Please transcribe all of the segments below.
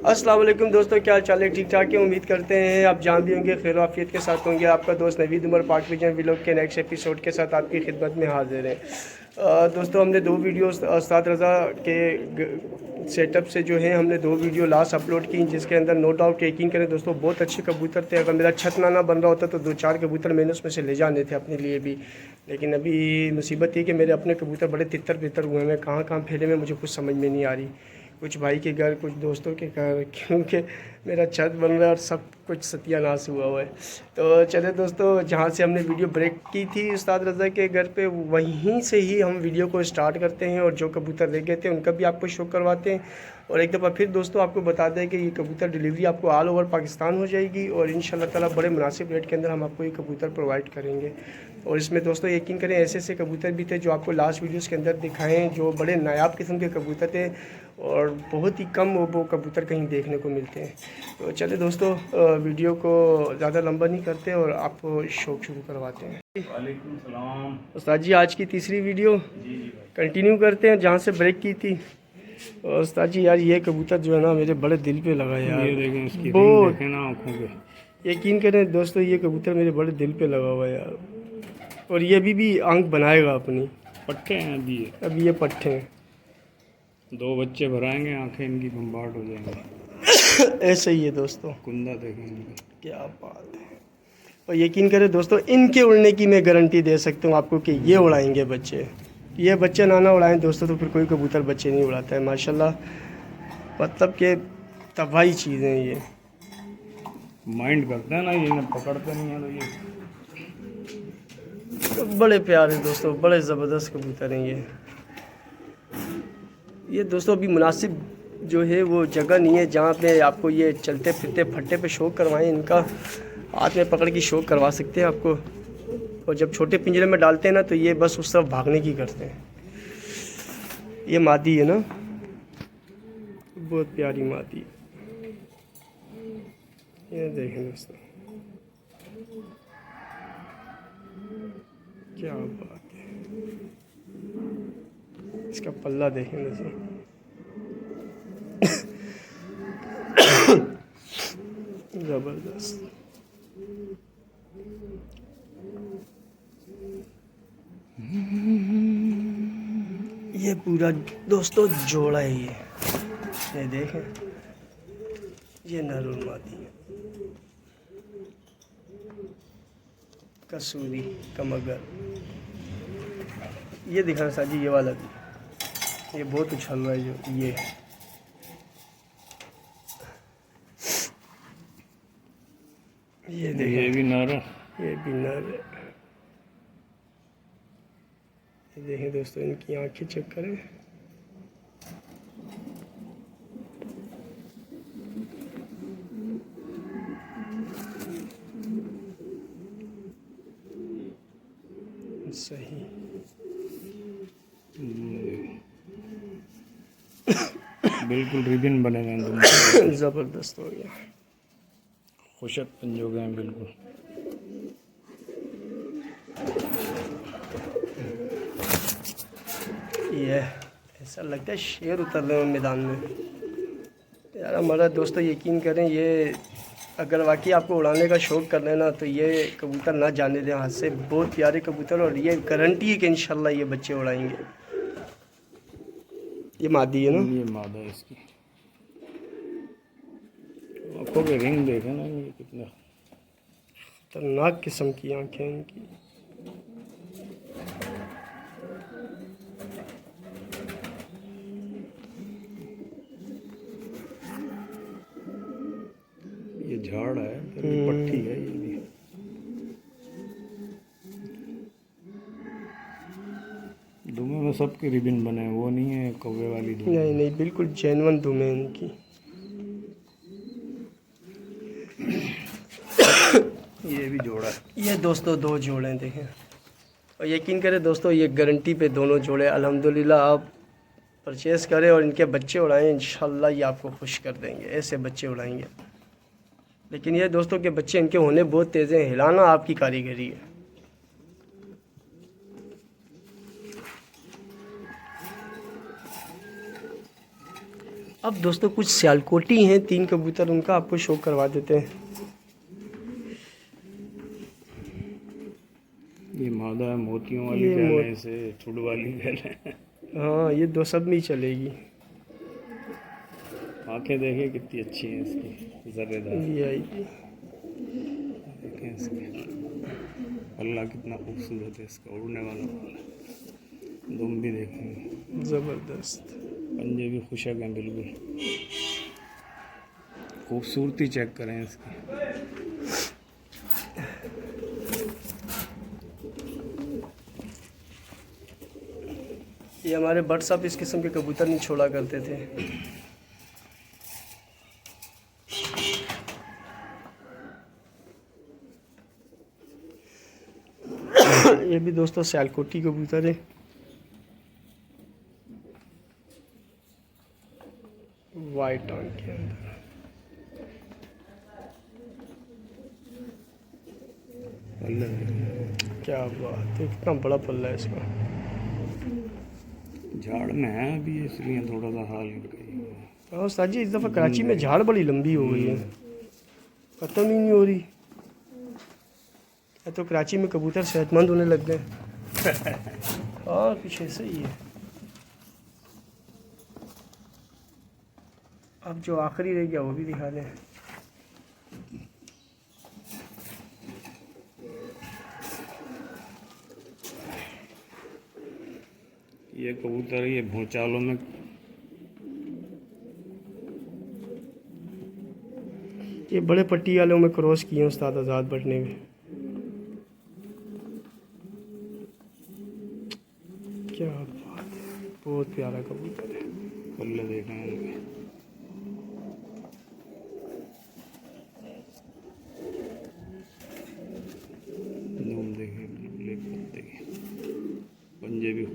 अस्सलाम वालेकुम दोस्तों, क्या हाल चाल है? ठीक ठाक है। उम्मीद करते हैं आप जहाँ भी होंगे खैर आफियत के साथ होंगे। आपका दोस्त नवीद उमर पाक विजन व्लॉग के नेक्स्ट एपिसोड के साथ आपकी खिदमत में हाजिर है। दोस्तों हमने दो वीडियो उस्ताद रज़ा के सेटअप से जो है हमने दो वीडियो लास्ट अपलोड की, जिसके अंदर नो डाउट यकीन करें दोस्तों बहुत अच्छे कबूतर थे। अगर मेरा छत ना बन रहा होता तो दो चार कबूतर मैंने उसमें से ले जाने थे अपने लिए भी, लेकिन अभी मुसीबत ये कि मेरे अपने कबूतर बड़े तितर बितर हुए हैं। कहाँ कहाँ फैले में मुझे कुछ समझ में नहीं आ रही। कुछ भाई के घर, कुछ दोस्तों के घर, क्योंकि मेरा छत बन रहा है और सब कुछ सत्यानाश हुआ है। तो चले दोस्तों, जहाँ से हमने वीडियो ब्रेक की थी उस्ताद रज़ा के घर पे, वहीं से ही हम वीडियो को स्टार्ट करते हैं और जो कबूतर रह गए थे उनका भी आपको शो करवाते हैं। और एक दफ़ा फिर दोस्तों आपको बता दें कि ये कबूतर डिलीवरी आपको ऑल ओवर पाकिस्तान हो जाएगी और इंशाल्लाह ताला बड़े मुनासिब रेट के अंदर हम आपको ये कबूतर प्रोवाइड करेंगे। और इसमें दोस्तों यकीन करें ऐसे ऐसे कबूतर भी थे जो आपको लास्ट वीडियोस के अंदर दिखाएं, जो बड़े नायाब किस्म के कबूतर थे और बहुत ही कम वो कबूतर कहीं देखने को मिलते हैं। तो चले दोस्तों वीडियो को ज़्यादा लंबा नहीं करते और आपको शौक शुरू करवाते हैं। वालेकुम सलाम। उस्ताद जी आज की तीसरी वीडियो जी जी भाई। कंटिन्यू करते हैं जहाँ से ब्रेक की थी। और उस्ताद जी यार ये कबूतर जो है ना मेरे बड़े दिल पे लगा यार। ये देखें इसकी बहुत देखें ना आँखों पे। यकीन करें दोस्तों ये कबूतर मेरे बड़े दिल पे लगा हुआ है यार। और ये भी आंख बनाएगा अपनी। पट्टे हैं अभी ये। अभी ये पट्टे हैं। दो बच्चे भराएंगे, आंखें इनकी बम्बार्ड हो जाएंगी। ऐसे ही है दोस्तों। कुंदा देखें इनका। क्या बात है। और यकीन करें दोस्तों इनके उड़ने की मैं गारंटी दे सकता हूँ आपको कि ये उड़ाएंगे बच्चे। ये बच्चे ना उड़ाएं दोस्तों तो फिर कोई कबूतर बच्चे नहीं उड़ाता है माशाल्लाह। मतलब कि तबाही चीज़ें हैं ये। माइंड करते हैं ना, ये ना पकड़ते नहीं है तो ये बड़े प्यारे दोस्तों, बड़े ज़बरदस्त कबूतर हैं ये दोस्तों अभी मुनासिब जो है वो जगह नहीं है जहाँ पे आपको ये चलते फिरते फट्टे पे शौक करवाएं। इनका हाथ में पकड़ के शौक करवा सकते हैं आपको। और जब छोटे पिंजरे में डालते हैं ना तो ये बस उस तरफ भागने की करते हैं। ये मादी है ना, बहुत प्यारी मादी। ये देखें दोस्तों क्या बात है। इसका पल्ला देखें दोस्तों। जबरदस्त। ये पूरा दोस्तों जोड़ा है ये देखें। ये नर और मादी है। कसूरी कमगर। ये दिखाना साजी, ये वाला भी ये बहुत उछल रहा है जो ये देखें। ये भी नर है। ये भी नर है। ये देखें दोस्तों इनकी आंखें चेक करें। सही। बिल्कुल रिबन बने हैं दोनों। ज़बरदस्त हो गया। खुशक पंजो गए हैं बिल्कुल। ये ऐसा लगता है शेर उतर रहे हैं मैदान में यार। हमारा दोस्तों यकीन करें ये अगर वाकई आपको उड़ाने का शौक़ कर लेना तो ये कबूतर ना जाने दें हाथ से। बहुत प्यारे कबूतर और ये गारंटी है कि इंशाल्लाह ये बच्चे उड़ाएंगे। ये मादी है ना, ये मादा है इसकी। आँखों के रिंग देखें ना, ये कितना खतरनाक किस्म की आँखें इनकी। ये झाड़ है, ये पट्टी है ये भी। दुमे में सबके रिबन बने हैं, वो नहीं है कौवे वाली दुमे। नहीं नहीं बिल्कुल जेन्युइन दुम है इनकी। ये भी जोड़ा है। ये दोस्तों दो जोड़े देखें। और यकीन करें दोस्तों ये गारंटी पे दोनों जोड़े अल्हम्दुलिल्लाह आप परचेज़ करें और इनके बच्चे उड़ाएं, इंशाल्लाह ये आपको खुश कर देंगे। ऐसे बच्चे उड़ाएंगे। लेकिन ये दोस्तों के बच्चे इनके होने बहुत तेज़ हैं, हिलाना आपकी कारीगरी है। अब दोस्तों कुछ सियालकोटी हैं 3 कबूतर, उनका आपको शो करवा देते हैं। ये मादा है, मोतियों वाली गैल है, इसे ठुड वाली गैल है। हाँ ये दो सब में ही चलेगी। आंखें देखें कितनी अच्छी हैं इसकी, जर्रेदार। ये आएगी, देखें इसके पल्ला कितना खूबसूरत है इसका, उड़ने वाला पल्ला। दुम भी देखेंगे ज़बरदस्त, पंजे भी खुशक हैं बिल्कुल। खूबसूरती चेक करें इसकी। ये हमारे बट साहब इस किस्म के कबूतर नहीं छोड़ा करते थे। ये भी दोस्तों सियालकोटी कबूतर है। वाइट आंख के अंदर पल्ला देखें। क्या बात है, कितना बड़ा पल्ला है इसका। झाड़ में है अभी इसलिए थोड़ा सा हाल गई। हाँ उस्ताद जी, इस दफ़ा कराची में झाड़ बड़ी लंबी हो गई है, ख़त्म ही नहीं हो रही। तो कराची में कबूतर सेहतमंद होने लग गए। हाँ कुछ ऐसा ही है। अब जो आखिरी रह गया वो भी दिखा दें। ये कबूतर ये भूचालों में ये बड़े पट्टी वालों में क्रॉस किए हैं उस्ताद आज़ाद बैठने में। क्या बात है, बहुत प्यारा कबूतर है। पल्ले देखें। नूम देखें, ब्लैक पत्ते के पंजे भी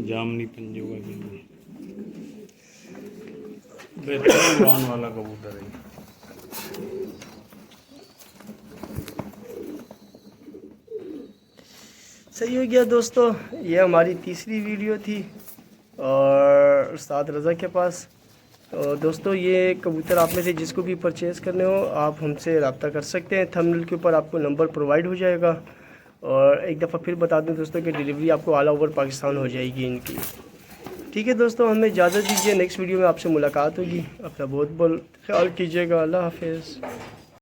जामनी पंजों का बिल्कुल बेहतरीन उड़ान वाला कबूतर है। सही हो गया दोस्तों, ये हमारी तीसरी वीडियो थी और उस्ताद रज़ा के पास। तो दोस्तों ये कबूतर आप में से जिसको भी परचेज़ करने हो आप हमसे रब्ता कर सकते हैं। थंबनेल के ऊपर आपको नंबर प्रोवाइड हो जाएगा। और एक दफ़ा फिर बता दूं दोस्तों कि डिलीवरी आपको ऑल ओवर पाकिस्तान हो जाएगी इनकी। ठीक है दोस्तों, हमें इजाज़त दीजिए, नेक्स्ट वीडियो में आपसे मुलाकात होगी। अपना बहुत बहुत ख्याल कीजिएगा। अल्लाह हाफिज़।